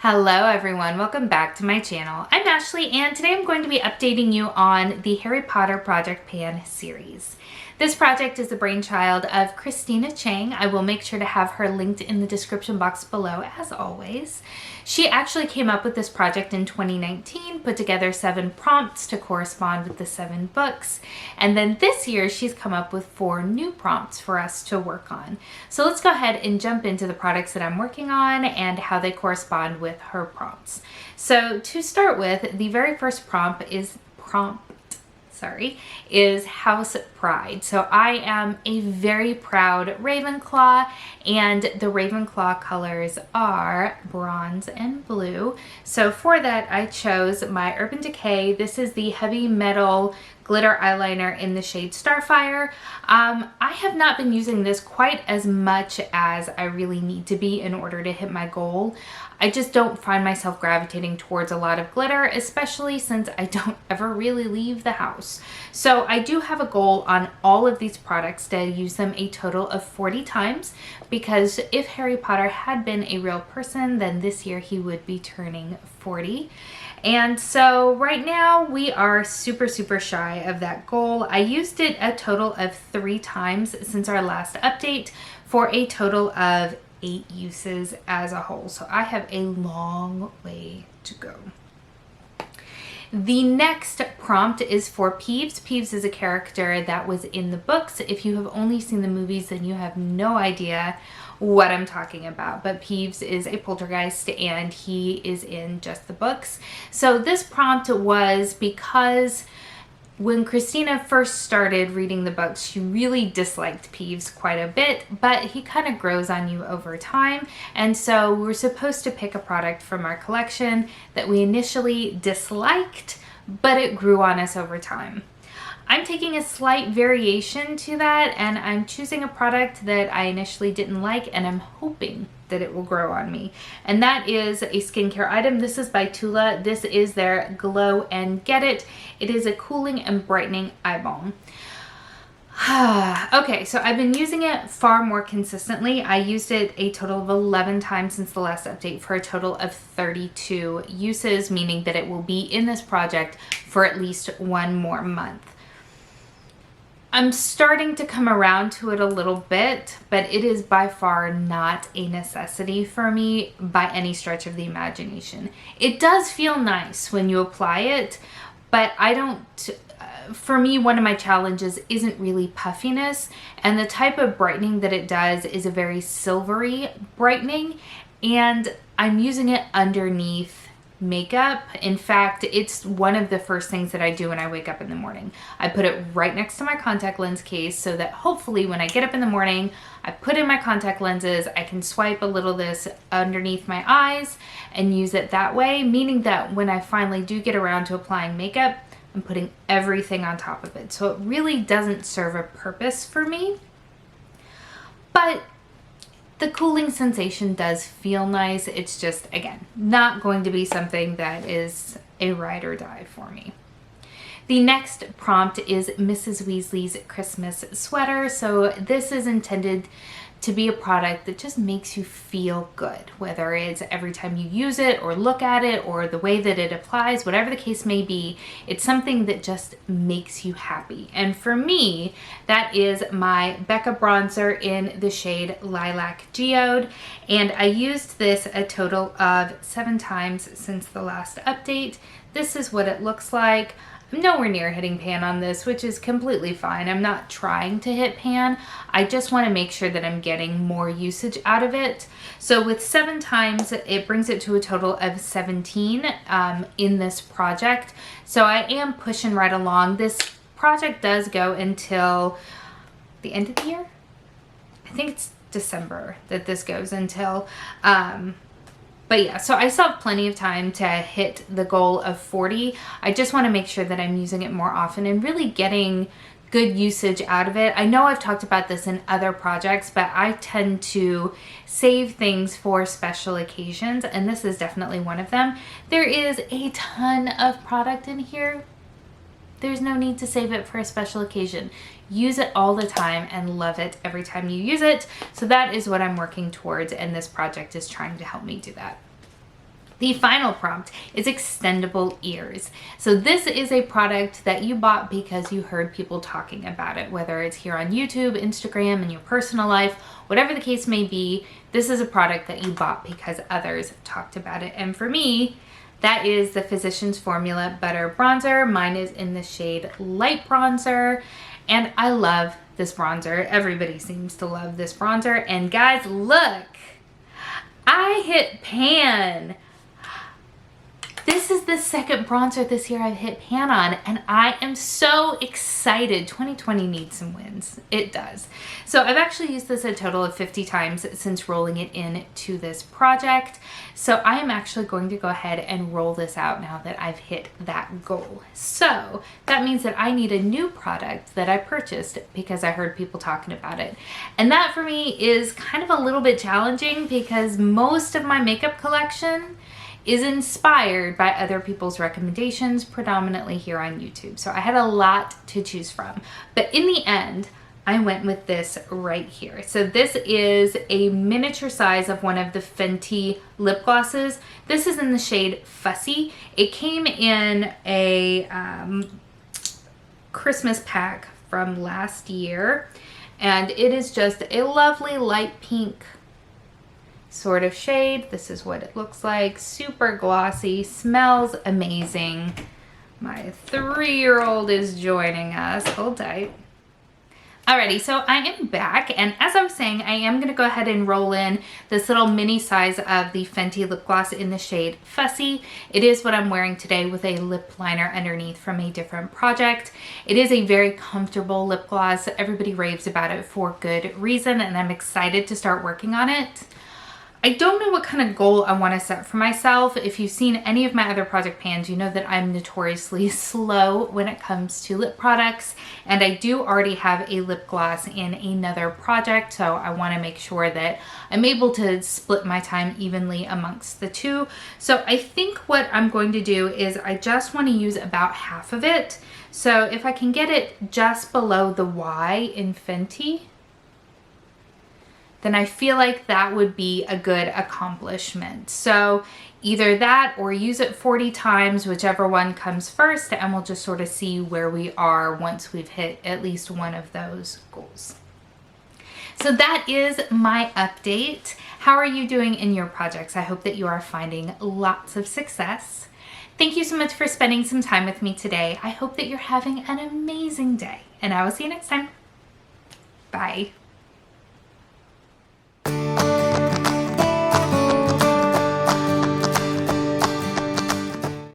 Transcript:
Hello everyone, welcome back to my channel. I'm Ashley and today I'm going to be updating you on the Harry Potter Project Pan series. This project is the brainchild of Christina Chang. I will make sure to have her linked in the description box below as always. She actually came up with this project in 2019, put together 7 prompts to correspond with the 7 books, and then this year she's come up with 4 new prompts for us to work on. So let's go ahead and jump into the products that I'm working on and how they correspond with her prompts. So to start with, the very first prompt is House Pride. So I am a very proud Ravenclaw, and the Ravenclaw colors are bronze and blue. So for that I chose my Urban Decay. This is the heavy metal glitter eyeliner in the shade Starfire. I have not been using this quite as much as I really need to be in order to hit my goal. I just don't find myself gravitating towards a lot of glitter, especially since I don't ever really leave the house. So I do have a goal on all of these products to use them a total of 40 times, because if Harry Potter had been a real person, then this year he would be turning 40. And so right now we are super shy of that goal. I used it a total of 3 times since our last update for a total of 8 uses as a whole. So I have a long way to go. The next prompt is for Peeves. Peeves is a character that was in the books. If you have only seen the movies, then you have no idea what I'm talking about. But Peeves is a poltergeist and he is in just the books. So this prompt was because when Christina first started reading the books, she really disliked Peeves quite a bit, but he kind of grows on you over time. And so we're supposed to pick a product from our collection that we initially disliked, but it grew on us over time. I'm taking a slight variation to that, and I'm choosing a product that I initially didn't like, and I'm hoping that it will grow on me. And that is a skincare item. This is by Tula. This is their Glow and Get It. It is a cooling and brightening eye balm. Okay, so I've been using it far more consistently. I used it a total of 11 times since the last update for a total of 32 uses, meaning that it will be in this project for at least 1 more month. I'm starting to come around to it a little bit, but it is by far not a necessity for me by any stretch of the imagination. It does feel nice when you apply it, but I don't, for me, one of my challenges isn't really puffiness, and the type of brightening that it does is a very silvery brightening, and I'm using it underneath makeup. In fact, it's one of the first things that I do when I wake up in the morning. I put it right next to my contact lens case so that hopefully when I get up in the morning, I put in my contact lenses, I can swipe a little of this underneath my eyes and use it that way, meaning that when I finally do get around to applying makeup, I'm putting everything on top of it. So it really doesn't serve a purpose for me, but the cooling sensation does feel nice. It's just, again, not going to be something that is a ride or die for me. The next prompt is Mrs. Weasley's Christmas sweater. So this is intended to be a product that just makes you feel good, whether it's every time you use it or look at it or the way that it applies, whatever the case may be, it's something that just makes you happy. And for me, that is my Becca bronzer in the shade Lilac Geode, and I used this a total of 7 times since the last update. This is what it looks like. I'm nowhere near hitting pan on this, which is completely fine. I'm not trying to hit pan. I just want to make sure that I'm getting more usage out of it. So with 7 times, it brings it to a total of 17 in this project. So I am pushing right along. This project does go until the end of the year. I think it's December that this goes until. But yeah, so I still have plenty of time to hit the goal of 40. I just want to make sure that I'm using it more often and really getting good usage out of it. I know I've talked about this in other projects, but I tend to save things for special occasions, and this is definitely one of them. There is a ton of product in here. There's no need to save it for a special occasion. Use it all the time and love it every time you use it. So that is what I'm working towards, and this project is trying to help me do that. The final prompt is extendable ears. So this is a product that you bought because you heard people talking about it, whether it's here on YouTube, Instagram, in your personal life, whatever the case may be. This is a product that you bought because others talked about it. And for me, that is the Physicians Formula Butter Bronzer. Mine is in the shade Light Bronzer, and I love this bronzer. Everybody seems to love this bronzer. And guys, look, I hit pan. This is the second bronzer this year I've hit pan on, and I am so excited. 2020 needs some wins. It does. So I've actually used this a total of 50 times since rolling it into this project. So I am actually going to go ahead and roll this out now that I've hit that goal. So that means that I need a new product that I purchased because I heard people talking about it. And that for me is kind of a little bit challenging because most of my makeup collection is inspired by other people's recommendations, predominantly here on YouTube. So I had a lot to choose from. But in the end, I went with this right here. So this is a miniature size of one of the Fenty lip glosses. This is in the shade Fussy. It came in a Christmas pack from last year. And it is just a lovely light pink sort of shade. This is what it looks like. Super glossy, smells amazing. My 3-year-old is joining us. Hold tight. Alrighty, so I am back, and as I was saying, I am going to go ahead and roll in this little mini size of the Fenty lip gloss in the shade Fussy. It is what I'm wearing today with a lip liner underneath from a different project. It is a very comfortable lip gloss. Everybody raves about it for good reason, and I'm excited to start working on it. I don't know what kind of goal I want to set for myself. If you've seen any of my other project pans, you know that I'm notoriously slow when it comes to lip products, and I do already have a lip gloss in another project, so I want to make sure that I'm able to split my time evenly amongst the two. So I think what I'm going to do is I just want to use about half of it. So if I can get it just below the Y in Fenty, then I feel like that would be a good accomplishment. So either that or use it 40 times, whichever one comes first, and we'll just sort of see where we are once we've hit at least one of those goals. So that is my update. How are you doing in your projects? I hope that you are finding lots of success. Thank you so much for spending some time with me today. I hope that you're having an amazing day, and I will see you next time. Bye.